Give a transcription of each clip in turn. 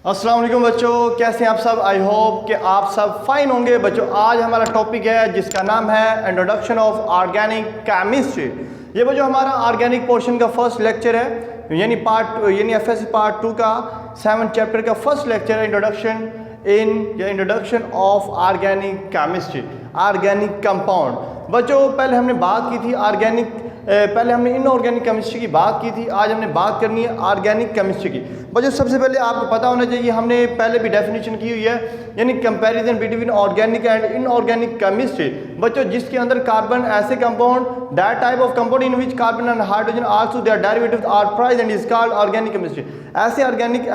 अस्सलाम वालेकुम बच्चों, कैसे हैं आप सब। आई होप कि आप सब फाइन होंगे बच्चों। आज हमारा टॉपिक है जिसका नाम है इंट्रोडक्शन ऑफ ऑर्गेनिक केमिस्ट्री। ये बच्चों हमारा ऑर्गेनिक पोर्शन का फर्स्ट लेक्चर है, यानी एफएससी पार्ट 2 का 7th चैप्टर का फर्स्ट लेक्चर है, introduction of organic chemistry, organic compound. बच्चों पहले हमने बात की थी पहले हमने इनऑर्गेनिक केमिस्ट्री की बात की थी, आज हमने बात करनी है ऑर्गेनिक केमिस्ट्री की। बच्चों सबसे पहले आपको पता होना चाहिए, हमने पहले भी डेफिनेशन की हुई है, यानी comparison between organic and inorganic chemistry. बच्चों जिसके अंदर कार्बन ऐसे compound, that type of compound in which carbon and hydrogen also their derivatives are present is called organic chemistry.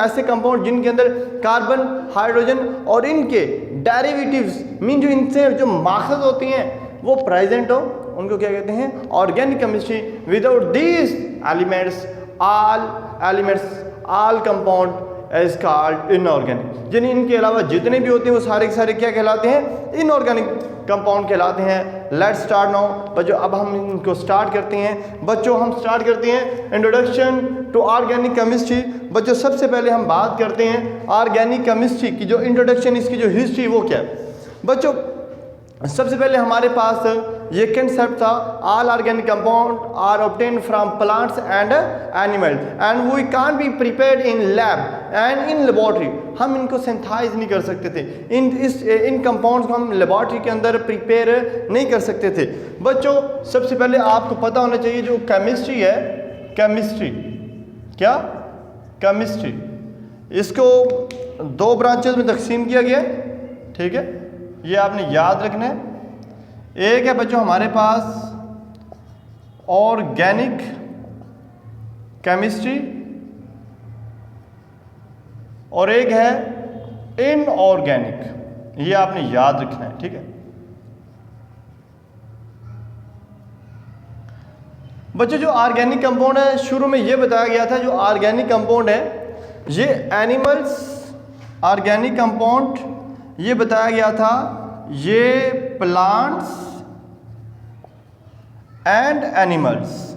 ऐसे कंपाउंड जिनके अंदर कार्बन, हाइड्रोजन और इनके डेरिवेटिव्स मीन जो इनसे जो माखज होती हैं वो प्रेजेंट हो, उनको क्या कहते हैं, organic chemistry. Without these elements all compound is called inorganic. यानी इनके अलावा जितने भी होते हैं वो सारे के सारे क्या कहलाते हैं, इनऑर्गेनिक कंपाउंड कहलाते हैं। लेट्स स्टार्ट नाउ बच्चों, अब हम इनको स्टार्ट करते हैं। बच्चों हम स्टार्ट करते हैं इंट्रोडक्शन टू ऑर्गेनिक केमिस्ट्री। बच्चों सबसे पहले हम बात करते हैं ऑर्गेनिक केमिस्ट्री की जो इंट्रोडक्शन, इसकी जो हिस्ट्री वो क्या है। बच्चों सबसे पहले हमारे पास ये कंसेप्ट था, all organic compound are obtained from plants and animals and we can't be prepared in lab and in laboratory. हम इनको सिंथेसाइज नहीं कर सकते थे, इन कंपाउंड्स को हम लेबोरेटरी के अंदर प्रिपेयर नहीं कर सकते थे। बच्चों सबसे पहले आपको पता होना चाहिए जो केमिस्ट्री है, केमिस्ट्री क्या, केमिस्ट्री इसको दो ब्रांचेस में तकसीम किया गया है, ठीक है, ये आपने याद रखना है। एक है बच्चों हमारे पास ऑर्गेनिक केमिस्ट्री और एक है इनऑर्गेनिक, ये आपने याद रखना है, ठीक है। बच्चों जो ऑर्गेनिक कंपाउंड है, शुरू में ये बताया गया था जो ऑर्गेनिक कंपाउंड है ये एनिमल्स, ऑर्गेनिक कंपाउंड ये बताया गया था ये प्लांट्स एंड एनिमल्स,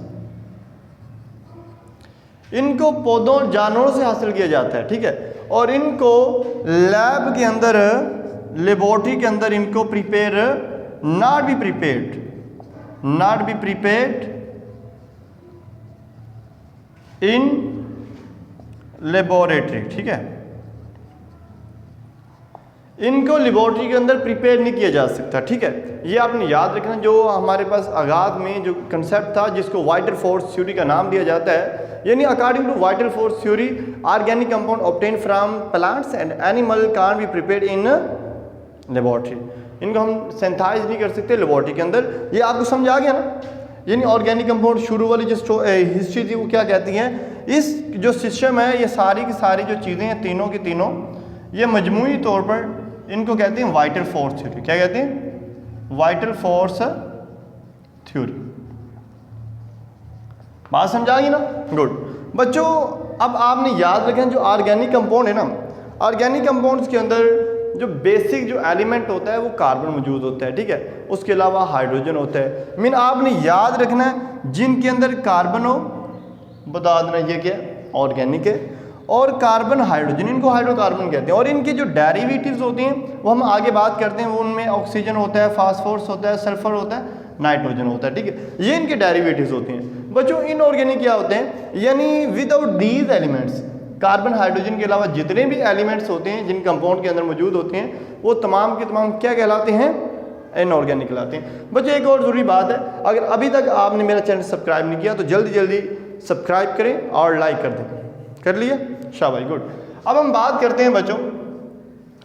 इनको पौधों जानवरों से हासिल किया जाता है, ठीक है। और इनको लैब के अंदर, लेबोरेटरी के अंदर इनको not be prepared in laboratory, ठीक है। इनको लेबोरेटरी के अंदर प्रिपेयर नहीं किया जा सकता, ठीक है। ये आपने याद रखना। जो हमारे पास आगाज में जो कंसेप्ट था जिसको वाइटल फोर्स थ्योरी का नाम दिया जाता है, यानी according to vital force theory organic compound obtain from plants and animal can't be prepared in laboratory. इनको हम सिंथेसाइज नहीं कर सकते लेबोरेटरी के अंदर। ये आपको समझ आ गया ना। यानी ऑर्गेनिक कंपाउंड शुरू वाली जो हिस्ट्री थी वो क्या कहती है, इस जो सिस्टम है ये सारी की सारी जो चीज़ें हैं तीनों की तीनों ये मजमूई तौर पर इनको कहते हैं वाइटल फोर्स थ्योरी। क्या कहते हैं, वाइटल फोर्स थ्योरी। बात समझाएंगे ना, गुड। बच्चों अब आपने याद रखें जो ऑर्गेनिक कंपाउंड है ना, ऑर्गेनिक कंपाउंड्स के अंदर जो बेसिक जो एलिमेंट होता है वो कार्बन मौजूद होता है, ठीक है। उसके अलावा हाइड्रोजन होता है। मीन आपने याद रखना है जिनके अंदर कार्बन हो बता देना ये क्या ऑर्गेनिक है, और कार्बन हाइड्रोजन इनको हाइड्रोकार्बन कहते हैं। और इनके जो डेरिवेटिव्स होते हैं वो हम आगे बात करते हैं, वो उनमें ऑक्सीजन होता है, फास्फोरस होता है, सल्फर होता है, नाइट्रोजन होता है, ठीक है। ये इनके डेरिवेटिव्स होते हैं। बच्चों इनऑर्गेनिक क्या होते हैं, यानी without these elements, carbon hydrogen के अलावा जितने भी एलिमेंट्स होते हैं जिन कंपाउंड के अंदर मौजूद होते हैं वो तमाम के तमाम क्या कहलाते हैं, इनऑर्गेनिक कहलाते हैं। बच्चों एक और ज़रूरी बात है, अगर अभी तक आपने मेरा चैनल सब्सक्राइब नहीं किया तो जल्दी जल्दी सब्सक्राइब करें और लाइक कर दें। कर लिया, शाबाश, गुड। अब हम बात करते हैं बच्चों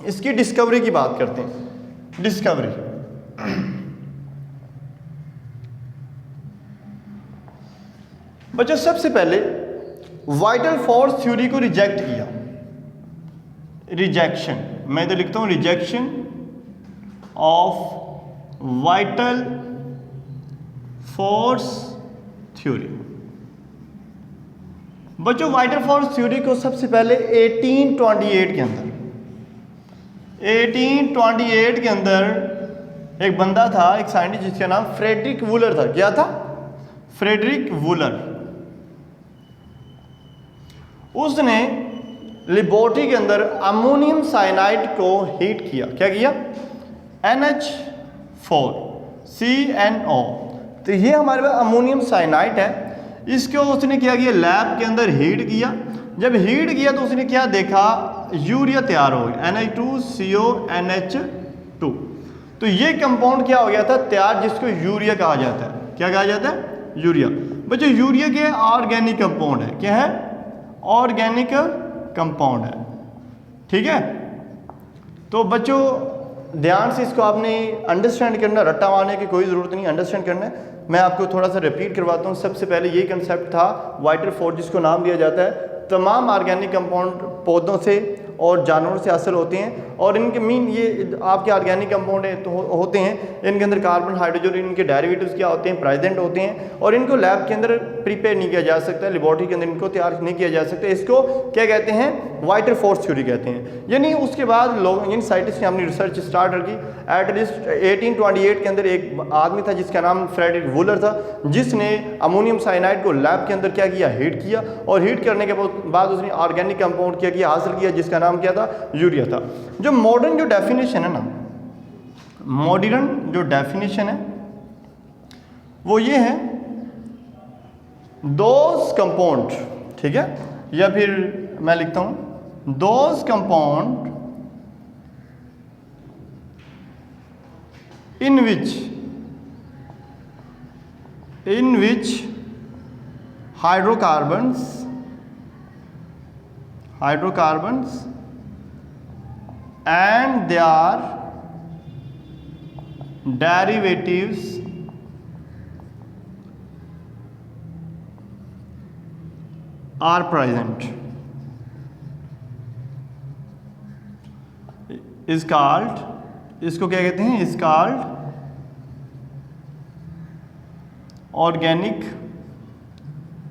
इसकी डिस्कवरी की बात करते हैं। डिस्कवरी बच्चों सबसे पहले वाइटल फोर्स थ्योरी को रिजेक्ट किया, रिजेक्शन, मैं तो लिखता हूं rejection of vital force theory. बच्चों वाइटल फोर्स थ्योरी को सबसे पहले 1828 के अंदर एक बंदा था, एक साइंटिस्ट जिसका नाम फ्रेडरिक वूलर था। क्या था, फ्रेडरिक वूलर। उसने लेबोरेटरी के अंदर अमोनियम साइनाइड को हीट किया, क्या किया, NH4CnO। तो ये हमारे पास अमोनियम साइनाइड है, इसको उसने क्या किया, लैब के अंदर हीट किया। जब हीट किया तो उसने क्या देखा, यूरिया तैयार हो गया, NH2CONH2। तो ये कंपाउंड क्या हो गया था तैयार, जिसको यूरिया कहा जाता है। क्या कहा जाता है, यूरिया। बच्चों यूरिया के ऑर्गेनिक कंपाउंड है, क्या है, ऑर्गेनिक कंपाउंड है, ठीक है। तो बच्चों ध्यान से इसको आपने अंडरस्टैंड करना, रट्टा मारने की कोई ज़रूरत नहीं, अंडरस्टैंड करना है। मैं आपको थोड़ा सा रिपीट करवाता हूँ। सबसे पहले ये कंसेप्ट था वाइटर फोर्थ, जिसको नाम दिया जाता है तमाम ऑर्गेनिक कंपाउंड पौधों से और जानवरों से हासिल होते हैं, और इनके मीन ये आपके ऑर्गेनिक कंपाउंड तो होते हैं, इनके अंदर कार्बन, हाइड्रोजन, इनके डेरिवेटिव्स क्या होते हैं, प्रेजेंट होते हैं, और इनको लैब के अंदर प्रिपेयर नहीं किया जा सकता, लेबोरेटरी के अंदर इनको तैयार नहीं किया जा सकता। इसको क्या कहते हैं, वाइटर फोर्थ थ्योरी कहते हैं। यानी उसके बाद लोग, यानी साइंटिस्ट ने अपनी रिसर्च स्टार्ट की। एटलीस्ट 1828 के अंदर एक आदमी था जिसका नाम फ्रेडरिक वूलर था, जिसने अमोनियम साइनाइड को लैब के अंदर क्या किया, हीट किया, और हीट करने के बाद उसने ऑर्गेनिक कंपाउंड क्या किया, हासिल किया, जिसका नाम क्या था, यूरिया था। जो मॉडर्न जो डेफिनेशन है ना, मॉडर्न जो डेफिनेशन है वो ये है, दोज कंपाउंड, ठीक है, या फिर मैं लिखता हूं, those compound in which hydrocarbons and their derivatives are present is called, इसको क्या कहते हैं, इज कॉल्ड ऑर्गेनिक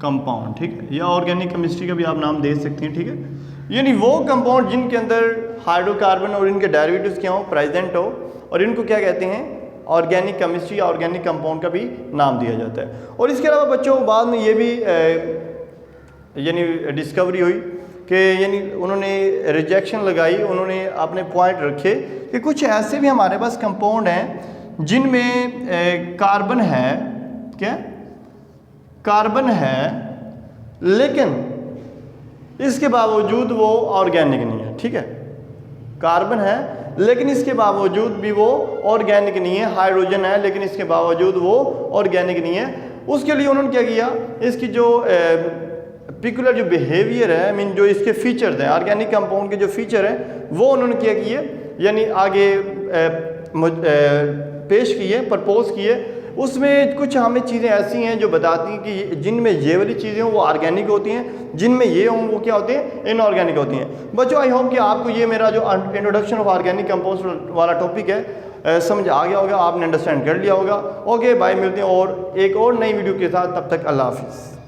कंपाउंड, ठीक है, या ऑर्गेनिक केमिस्ट्री का भी आप नाम दे सकते हैं, ठीक है। यानी वो कंपाउंड जिनके अंदर हाइड्रोकार्बन और इनके डेरिवेटिव्स क्या हो, प्रेजेंट हो, और इनको क्या कहते हैं, ऑर्गेनिक केमिस्ट्री या ऑर्गेनिक कंपाउंड का भी नाम दिया जाता है। और इसके अलावा बच्चों बाद में ये भी यानी डिस्कवरी हुई कि यानी उन्होंने रिजेक्शन लगाई, उन्होंने अपने पॉइंट रखे कि कुछ ऐसे भी हमारे पास कंपाउंड हैं जिनमें कार्बन है, क्या कार्बन है, लेकिन इसके बावजूद वो ऑर्गेनिक नहीं है, ठीक है, कार्बन है लेकिन इसके बावजूद भी वो ऑर्गेनिक नहीं है, हाइड्रोजन है लेकिन इसके बावजूद वो ऑर्गेनिक नहीं है। उसके लिए उन्होंने क्या किया, इसकी जो पिकुलर जो बिहेवियर है, मीन जो इसके फीचर्स हैं, ऑर्गेनिक कंपाउंड के जो फीचर हैं वो उन्होंने क्या किए, यानी आगे पेश किए, प्रपोज किए। उसमें कुछ हमें चीज़ें ऐसी हैं जो बताती हैं कि जिनमें ये वाली चीज़ें हों वो ऑर्गेनिक होती हैं, जिनमें ये हों वो क्या होते हैं, इनऑर्गेनिक होती हैं। बच्चों आई होप कि आपको ये मेरा जो इंट्रोडक्शन ऑफ ऑर्गेनिक कंपाउंड्स वाला टॉपिक है समझ आ गया होगा, आपने अंडरस्टैंड कर लिया होगा। ओके बाय, मिलते हैं और एक और नई वीडियो के साथ, तब तक अल्लाह हाफिज़।